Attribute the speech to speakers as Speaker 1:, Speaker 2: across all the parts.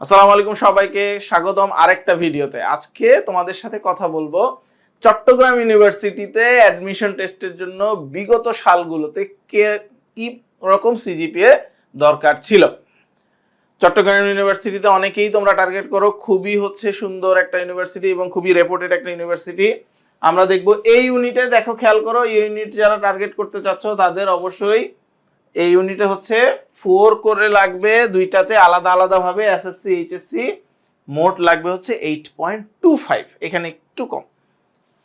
Speaker 1: আসসালামু আলাইকুম, সবাইকে স্বাগতম আরেকটা ভিডিওতে। আজকে তোমাদের সাথে কথা বলবো চট্টগ্রাম ইউনিভার্সিটিতে অ্যাডমিশন টেস্টের জন্য বিগত সালগুলোতে কি রকম সিজিপিএ দরকার ছিল। চট্টগ্রাম ইউনিভার্সিটিতে অনেকেই তোমরা টার্গেট করো, খুবই সুন্দর একটা ইউনিভার্সিটি এবং খুবই রেপুটেড একটা ইউনিভার্সিটি। আমরা দেখবো এই ইউনিটে, দেখো খেয়াল করো, এই ইউনিট যারা টার্গেট করতে চাচ্ছ তাদের অবশ্যই এই ইউনিটে 4 করে লাগবে, দুইটাতে আলাদা আলাদা ভাবে এসএসসি এইচএসসি মোট লাগবে 8.25, এখানে একটু কম।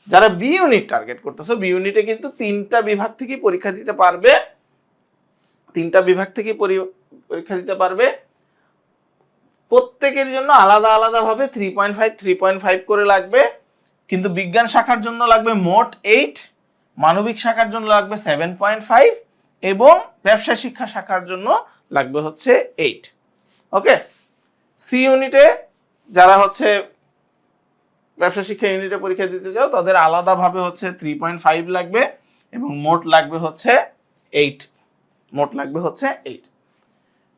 Speaker 1: যারা বি ইউনিট টার্গেট করতেছো, বি ইউনিটে কিন্তু তিনটা বিভাগ থেকে পরীক্ষা দিতে পারবে, প্রত্যেকের জন্য আলাদা আলাদা ভাবে 3.5 করে লাগবে। কিন্তু বিজ্ঞান শাখার জন্য লাগবে মোট 8, মানবিক শাখার জন্য লাগবে 7.5 এবং ব্যবসা শিক্ষা শাখার জন্য লাগবে 8। ওকে, সি ইউনিটে যারা ব্যবসা শিক্ষা ইউনিটে পরীক্ষা দিতে চাও তাদের আলাদাভাবে 3.5 লাগবে এবং মোট লাগবে 8, মোট লাগবে 8।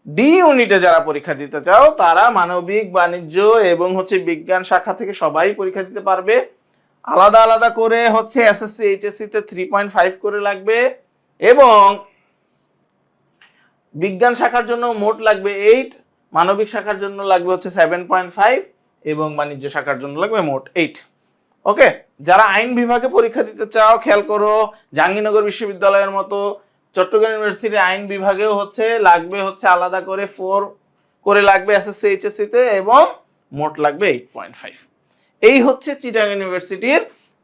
Speaker 1: ডি ইউনিটে যারা পরীক্ষা দিতে চাও তারা মানবিক, বাণিজ্য এবং বিজ্ঞান শাখা থেকে সবাই পরীক্ষা দিতে পারবে। আলাদা আলাদা করে এসএসসি এইচএসসি তে 3.5 করে লাগবে এবং বিজ্ঞান শাখার জন্য মোট লাগবে 8, মানবিক শাখার জন্য লাগবে 7.5 এবং বাণিজ্য শাখার জন্য লাগবে মোট 8। ওকে, যারা আইন বিভাগে পরীক্ষা দিতে চাও খেয়াল করো, জাহাঙ্গীরনগর বিশ্ববিদ্যালয়ের মতো চট্টগ্রাম ইউনিভার্সিটির আইন বিভাগেও লাগবে আলাদা করে 4 করে লাগবে এসএসসি এইচএসসি তে এবং মোট লাগবে 8.5। এই চিটাগাং ইউনিভার্সিটির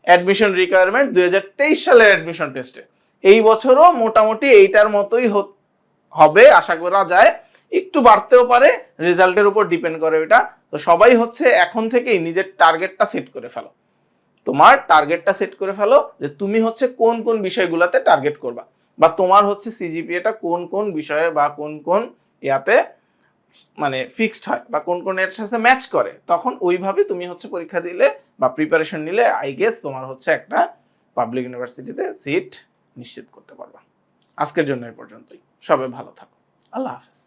Speaker 1: অ্যাডমিশন রিকোয়ারমেন্ট 2023 সালের অ্যাডমিশন টেস্টে। এই বছরও মোটামুটি এইটার মতোই হবে আশা করা যায়, একটু বাড়তেও পারে, রেজাল্টের উপর ডিপেন্ড করে এটা। তো সবাই এখন থেকেই নিজের টার্গেটটা সেট করে ফেলো, তোমার টার্গেটটা সেট করে ফেলো যে তুমি কোন কোন বিষয়গুলোতে টার্গেট করবা, বা তোমার সিজিপিএটা কোন কোন বিষয়ে বা কোন কোন ইয়াতে মানে ফিক্সড হয় বা কোন কোন এর সাথে ম্যাচ করে, তখন ওইভাবে তুমি পরীক্ষা দিলে বা প্রিপারেশন নিলে আই গেস তোমার একটা পাবলিক ইউনিভার্সিটিতে সিট নিশ্চিত করতে পারবা। আজকের জন্য এই পর্যন্তই, সবাই ভালো থাকো, আল্লাহ হাফেজ।